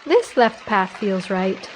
This left path feels right.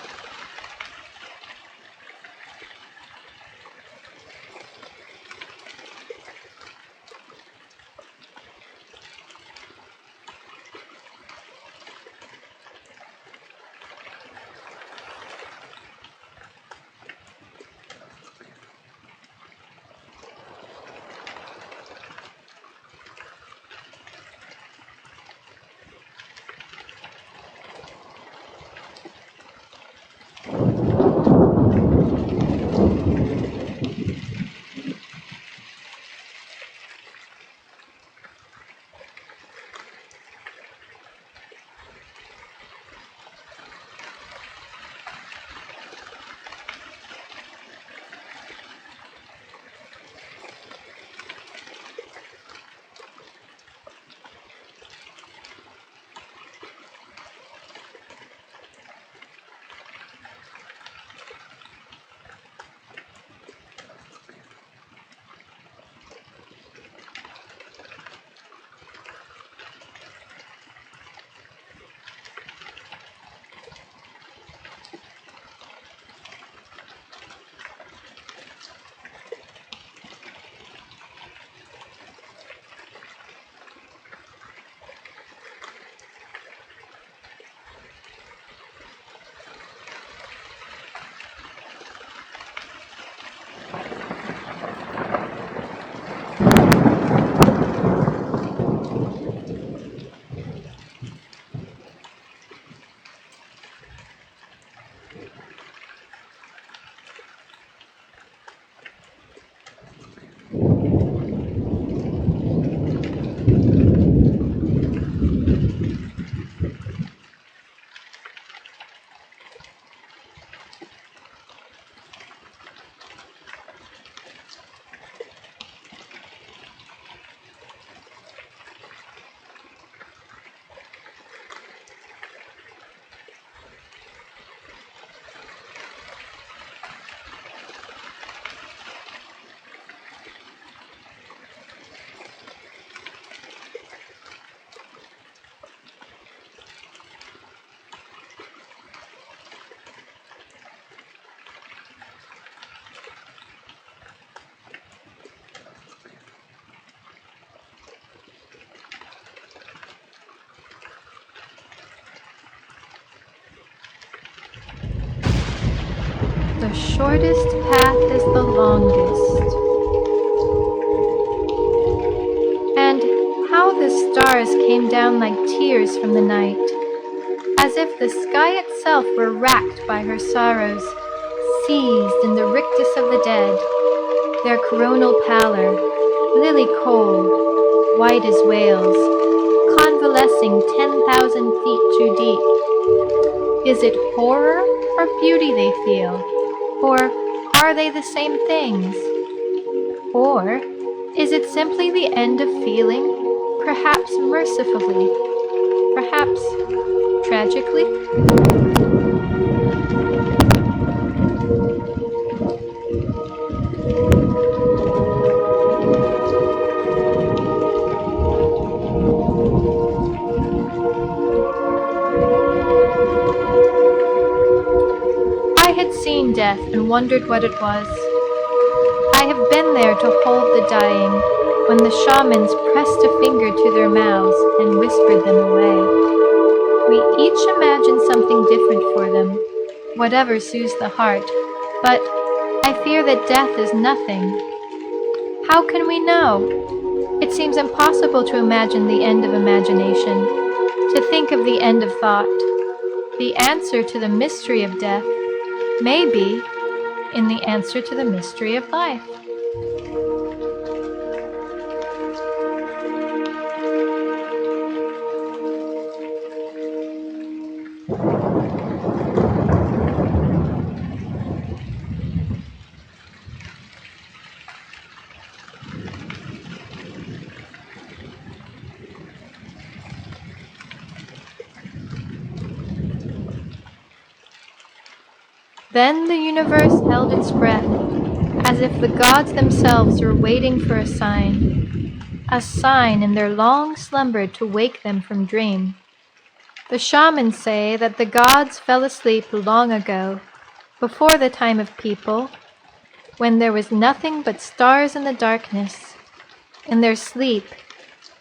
The shortest path is the longest. And how the stars came down like tears from the night, as if the sky itself were racked by her sorrows, seized in the rictus of the dead, their coronal pallor, lily cold, white as whales, convalescing 10,000 feet too deep. Is it horror or beauty they feel? Or are they the same things? Or is it simply the end of feeling, perhaps mercifully, perhaps tragically? I had seen death and wondered what it was. I have been there to hold the dying when the shamans pressed a finger to their mouths and whispered them away. We each imagine something different for them, whatever soothes the heart, but I fear that death is nothing. How can we know? It seems impossible to imagine the end of imagination, to think of the end of thought. The answer to the mystery of death may be in the answer to the mystery of life. Then the universe held its breath, as if the gods themselves were waiting for a sign in their long slumber to wake them from dream. The shamans say that the gods fell asleep long ago, before the time of people, when there was nothing but stars in the darkness. In their sleep,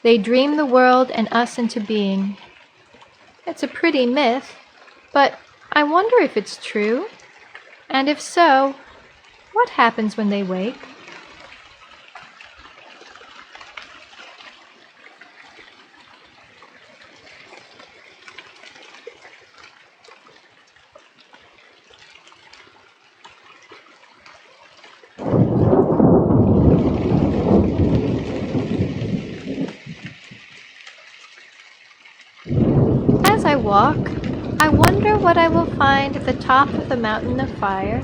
they dream the world and us into being. It's a pretty myth, but I wonder if it's true. And if so, what happens when they wake? As I walk, I wonder what I will find at the top of the mountain of fire.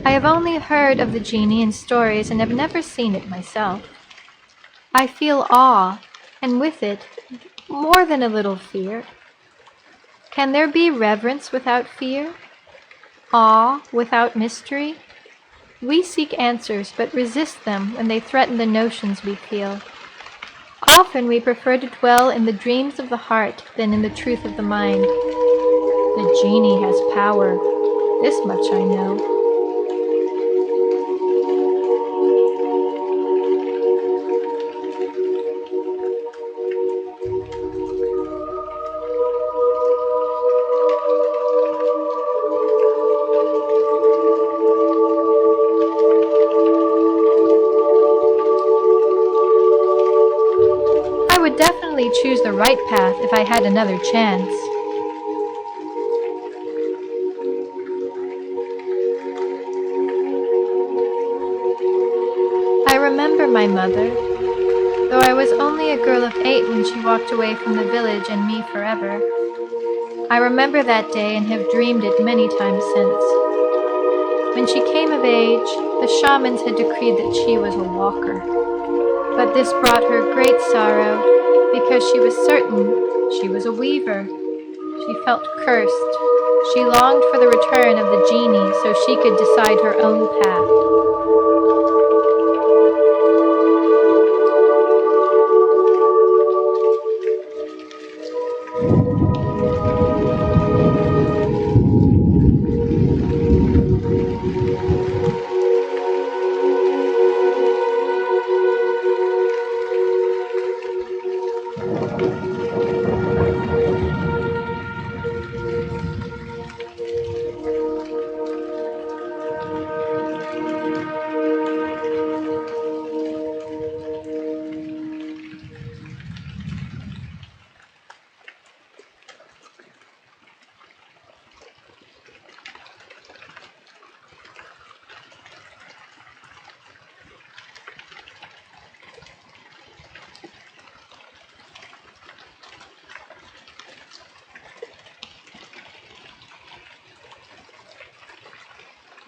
I have only heard of the genie in stories and have never seen it myself. I feel awe, and with it, more than a little fear. Can there be reverence without fear? Awe without mystery? We seek answers but resist them when they threaten the notions we feel. Often we prefer to dwell in the dreams of the heart than in the truth of the mind. The genie has power, this much I know. I would definitely choose the right path if I had another chance. I remember my mother, though I was only a girl of 8 when she walked away from the village and me forever. I remember that day and have dreamed it many times since. When she came of age, the shamans had decreed that she was a walker. But this brought her great sorrow, because she was certain she was a weaver. She felt cursed. She longed for the return of the genie so she could decide her own path.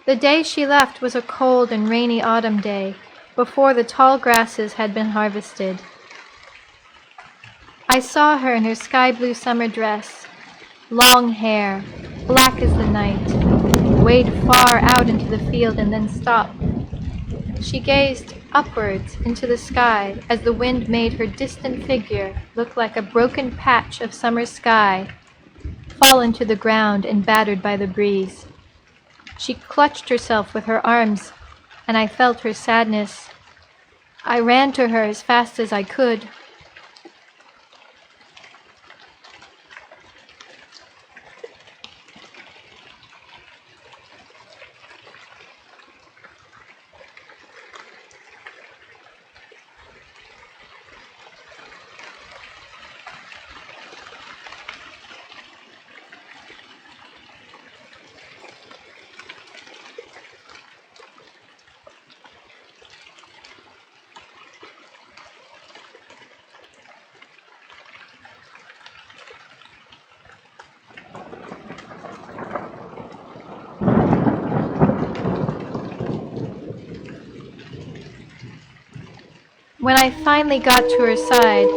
The day she left was a cold and rainy autumn day, before the tall grasses had been harvested. I saw her in her sky-blue summer dress, long hair, black as the night, wade far out into the field and then stop. She gazed upwards into the sky as the wind made her distant figure look like a broken patch of summer sky, fallen to the ground and battered by the breeze. She clutched herself with her arms, and I felt her sadness. I ran to her as fast as I could. When I finally got to her side,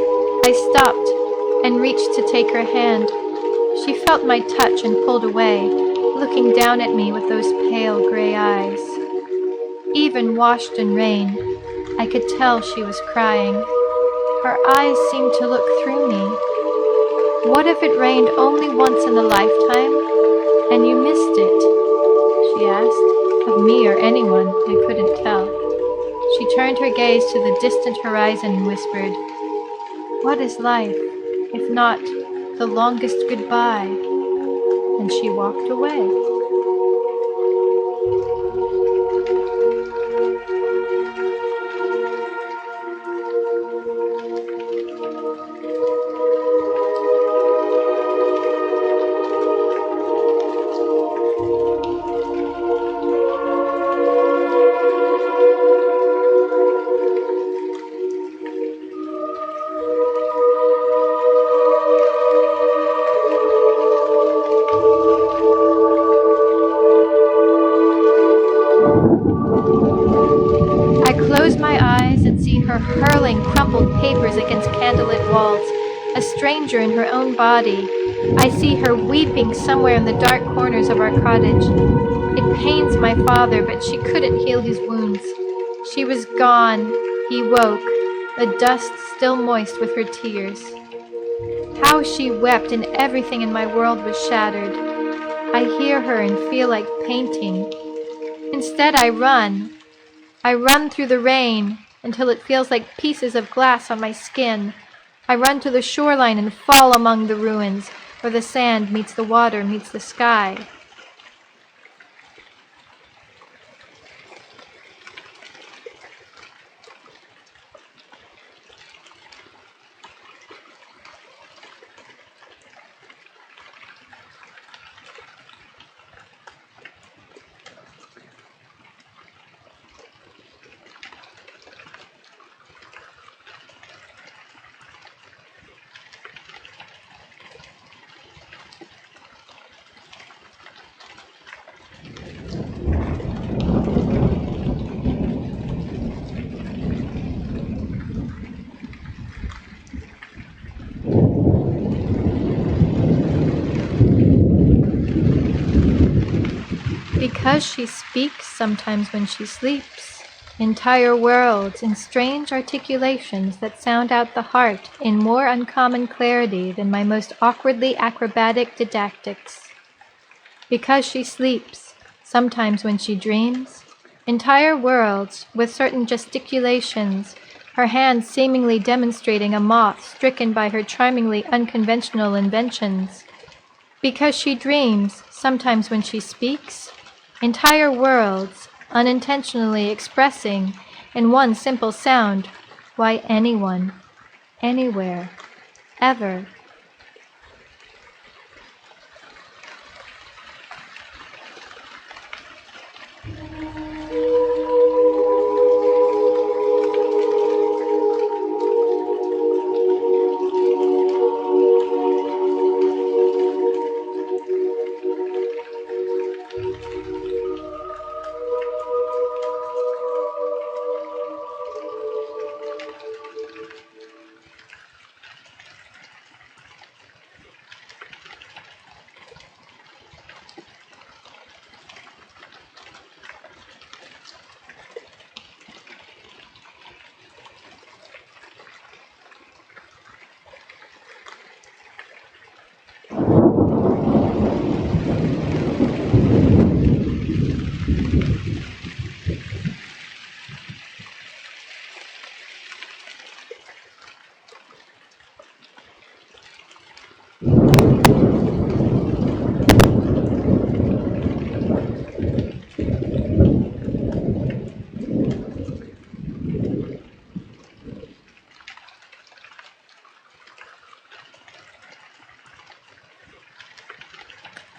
I stopped and reached to take her hand. She felt my touch and pulled away, looking down at me with those pale gray eyes. Even washed in rain, I could tell she was crying. Her eyes seemed to look through me. What if it rained only once in a lifetime, and you missed it? She asked. Of me or anyone, I couldn't tell. She turned her gaze to the distant horizon and whispered, "What is life, if not the longest goodbye?" And she walked away. I close my eyes and see her hurling crumpled papers against candlelit walls, a stranger in her own body. I see her weeping somewhere in the dark corners of our cottage. It pains my father, but she couldn't heal his wounds. She was gone. He woke, the dust still moist with her tears. How she wept, and everything in my world was shattered. I hear her and feel like painting. Instead, I run. I run through the rain until it feels like pieces of glass on my skin. I run to the shoreline and fall among the ruins, where the sand meets the water meets the sky. Because she speaks sometimes when she sleeps, entire worlds in strange articulations that sound out the heart in more uncommon clarity than my most awkwardly acrobatic didactics. Because she sleeps, sometimes when she dreams, entire worlds with certain gesticulations, her hands seemingly demonstrating a moth stricken by her charmingly unconventional inventions. Because she dreams, sometimes when she speaks, entire worlds unintentionally expressing in one simple sound why anyone, anywhere, ever.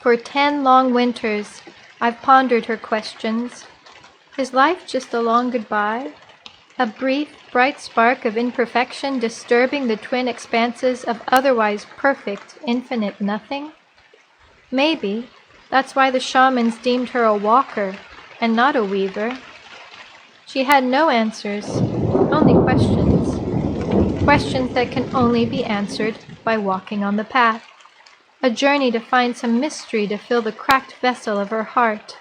For 10 long winters, I've pondered her questions. Is life just a long goodbye? A brief, bright spark of imperfection disturbing the twin expanses of otherwise perfect, infinite nothing? Maybe that's why the shamans deemed her a walker and not a weaver. She had no answers, only questions. Questions that can only be answered by walking on the path. A journey to find some mystery to fill the cracked vessel of her heart.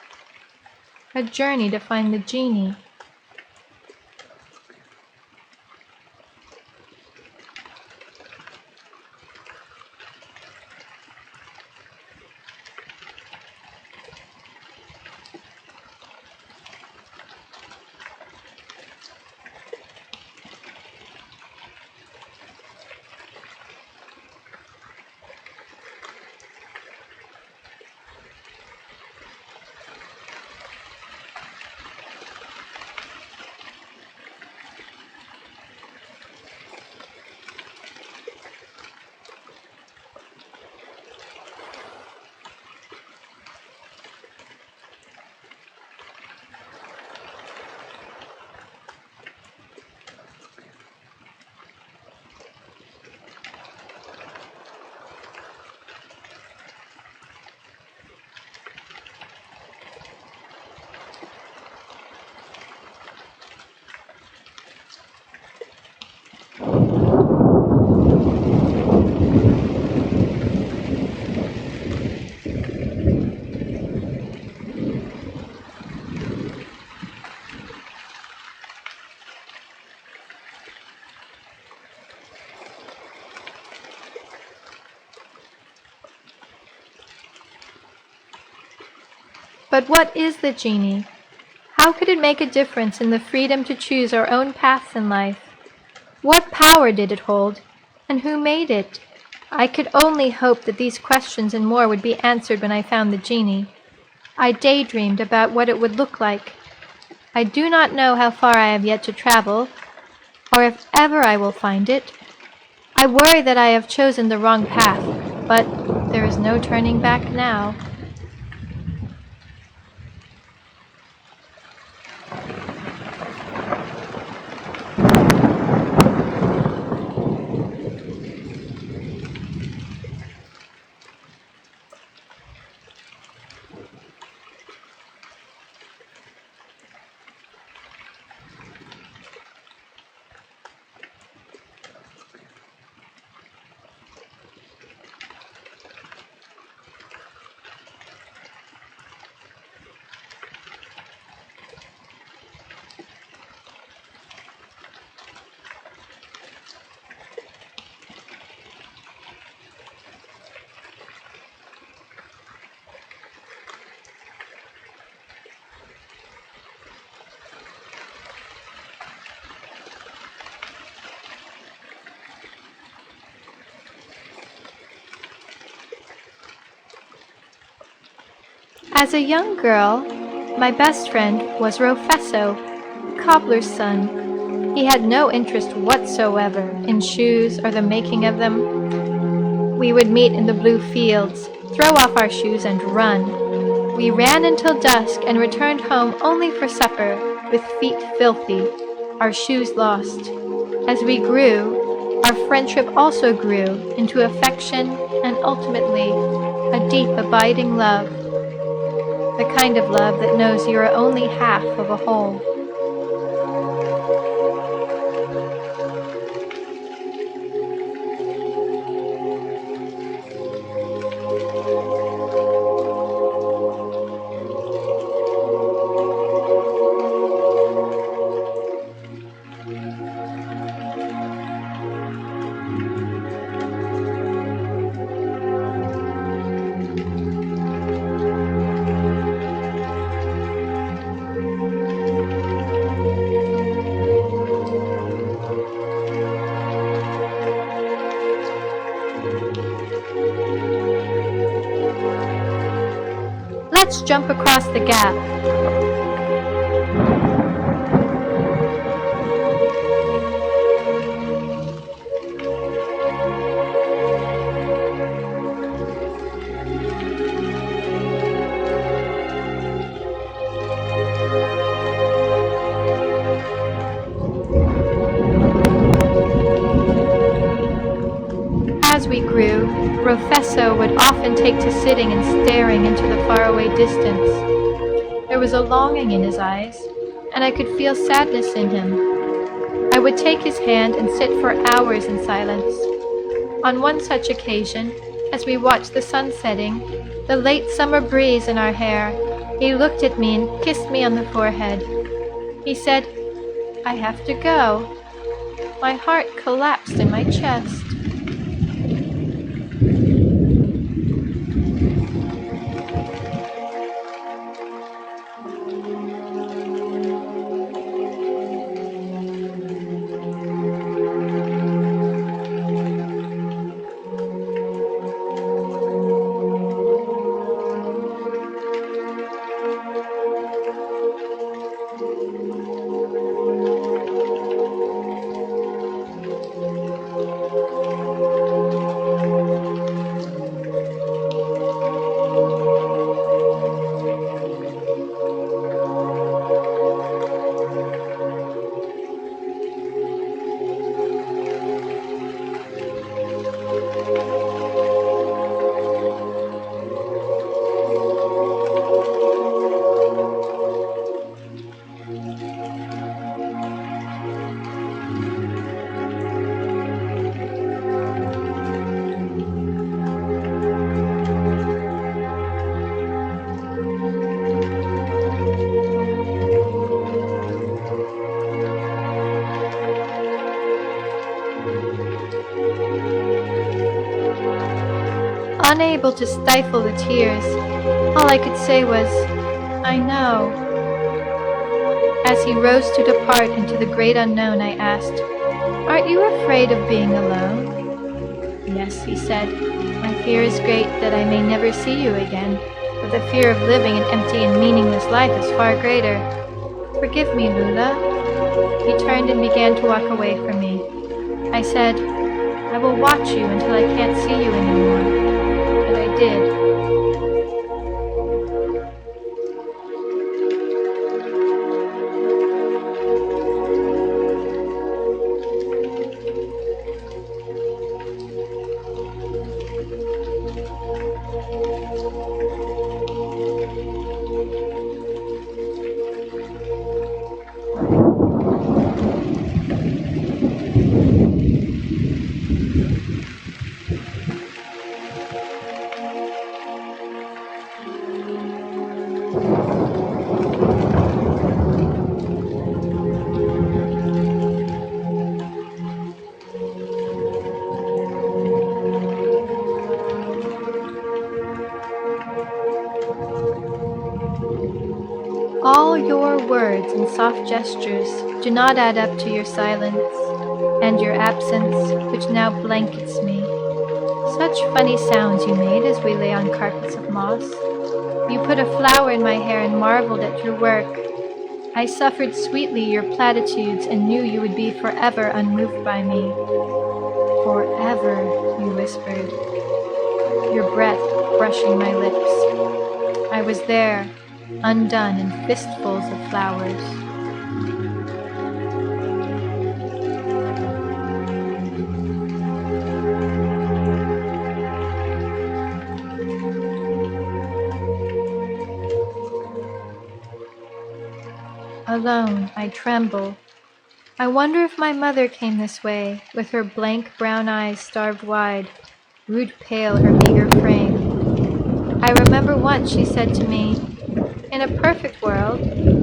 A journey to find the genie. But what is the genie? How could it make a difference in the freedom to choose our own paths in life? What power did it hold? And who made it? I could only hope that these questions and more would be answered when I found the genie. I daydreamed about what it would look like. I do not know how far I have yet to travel, or if ever I will find it. I worry that I have chosen the wrong path, but there is no turning back now. As a young girl, my best friend was Rofesso, cobbler's son. He had no interest whatsoever in shoes or the making of them. We would meet in the blue fields, throw off our shoes and run. We ran until dusk and returned home only for supper, with feet filthy, our shoes lost. As we grew, our friendship also grew into affection and ultimately a deep, abiding love. The kind of love that knows you are only half of a whole. Let's jump across the gap. As we grew, Rofesso would often take to sitting and staring into the faraway distance. There was a longing in his eyes, and I could feel sadness in him. I would take his hand and sit for hours in silence. On one such occasion, as we watched the sun setting, the late summer breeze in our hair, he looked at me and kissed me on the forehead. He said, "I have to go." My heart collapsed in my chest. Unable to stifle the tears, all I could say was, I know. As he rose to depart into the great unknown, I asked, Aren't you afraid of being alone? Yes, he said. My fear is great that I may never see you again, but the fear of living an empty and meaningless life is far greater. Forgive me, Lula. He turned and began to walk away from me. I said, I will watch you until I can't see you anymore. And I did. All your words and soft gestures do not add up to your silence and your absence, which now blankets me. Such funny sounds you made as we lay on carpets of moss. You put a flower in my hair and marveled at your work. I suffered sweetly your platitudes and knew you would be forever unmoved by me. Forever, you whispered, your breath brushing my lips. I was there, undone in fistfuls of flowers. Alone, I tremble. I wonder if my mother came this way, with her blank brown eyes starved wide, rude pale her meager frame. I remember once she said to me, In a perfect world,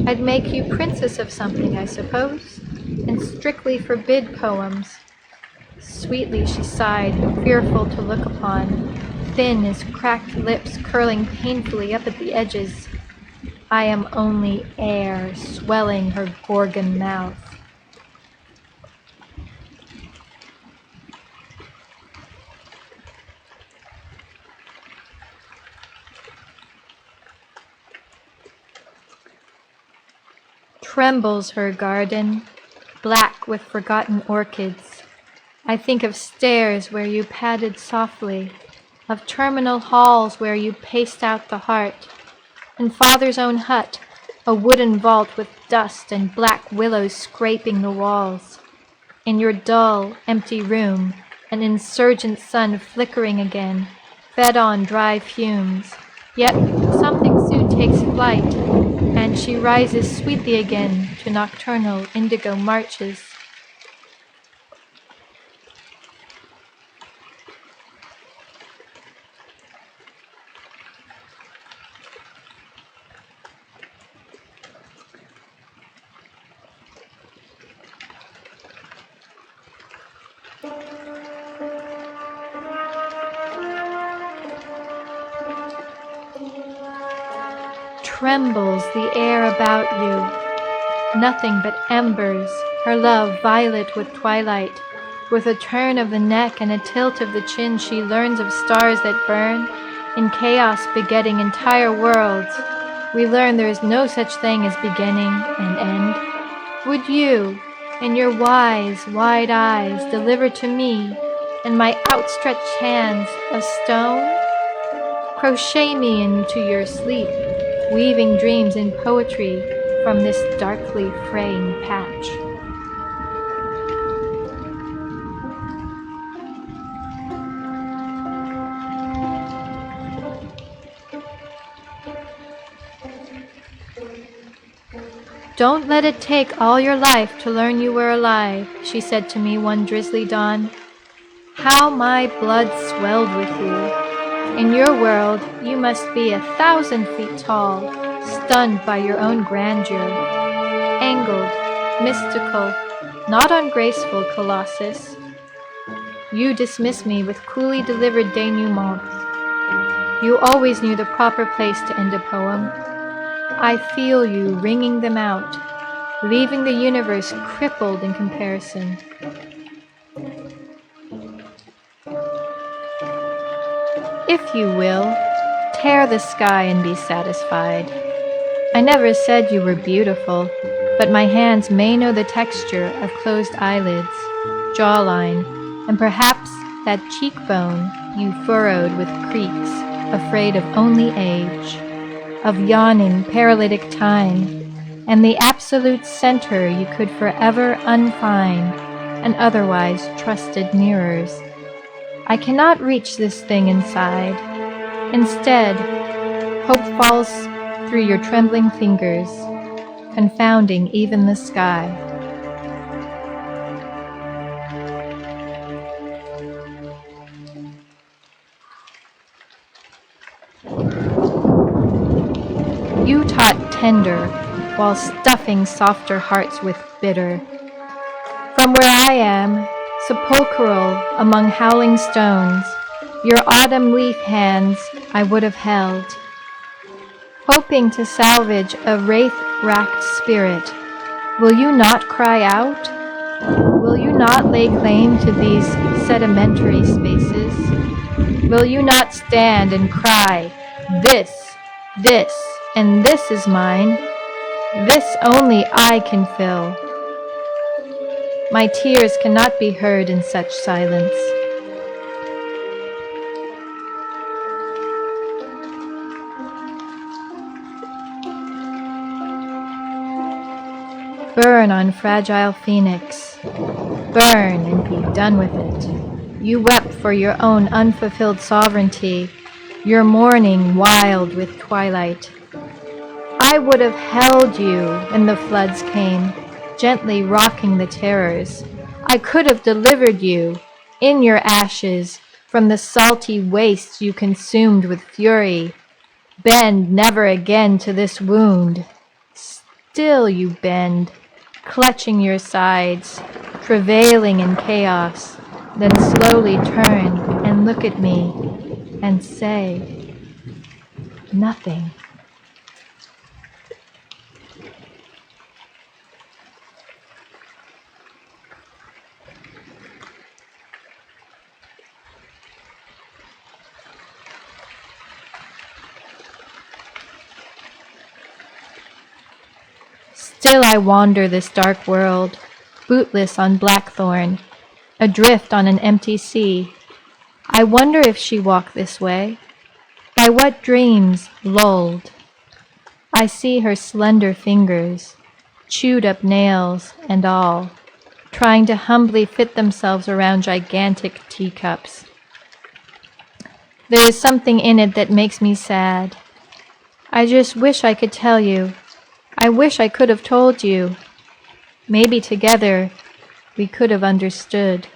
I'd make you princess of something, I suppose, and strictly forbid poems. Sweetly she sighed, fearful to look upon, thin as cracked lips curling painfully up at the edges. I am only air swelling her gorgon mouth. Trembles her garden, black with forgotten orchids. I think of stairs where you padded softly, of terminal halls where you paced out the heart, and father's own hut, a wooden vault with dust and black willows scraping the walls. In your dull, empty room, an insurgent sun flickering again, fed on dry fumes. Yet something soon takes flight, and she rises sweetly again to nocturnal indigo marches. Trembles the air about you, nothing but embers, her love violet with twilight. With a turn of the neck and a tilt of the chin, she learns of stars that burn, in chaos begetting entire worlds. We learn there is no such thing as beginning and end. Would you, in your wise, wide eyes, deliver to me, in my outstretched hands, a stone? Crochet me into your sleep, weaving dreams in poetry from this darkly fraying patch. Don't let it take all your life to learn you were alive, she said to me one drizzly dawn. How my blood swelled with you. In your world, you must be 1,000 feet tall, stunned by your own grandeur. Angled, mystical, not ungraceful Colossus. You dismiss me with coolly delivered denouements. You always knew the proper place to end a poem. I feel you wringing them out, leaving the universe crippled in comparison. If you will, tear the sky and be satisfied. I never said you were beautiful, but my hands may know the texture of closed eyelids, jawline, and perhaps that cheekbone you furrowed with creaks, afraid of only age, of yawning paralytic time, and the absolute center you could forever unfind, and otherwise trusted mirrors. I cannot reach this thing inside. Instead, hope falls through your trembling fingers, confounding even the sky. You taught tender, while stuffing softer hearts with bitter. From where I am, sepulchral among howling stones, your autumn leaf hands I would have held, hoping to salvage a wraith-racked spirit. Will you not cry out? Will you not lay claim to these sedimentary spaces? Will you not stand and cry, this, and this is mine. This only I can fill. My tears cannot be heard in such silence. Burn on fragile phoenix. Burn and be done with it. You wept for your own unfulfilled sovereignty, your mourning wild with twilight. I would have held you when the floods came, gently rocking the terrors. I could have delivered you, in your ashes, from the salty wastes you consumed with fury. Bend never again to this wound. Still you bend, clutching your sides, travailing in chaos, then slowly turn and look at me and say, nothing. Still I wander this dark world, bootless on blackthorn, adrift on an empty sea. I wonder if she walked this way, by what dreams lulled. I see her slender fingers, chewed up nails and all, trying to humbly fit themselves around gigantic teacups. There is something in it that makes me sad. I just wish I could tell you. I wish I could have told you. Maybe together we could have understood.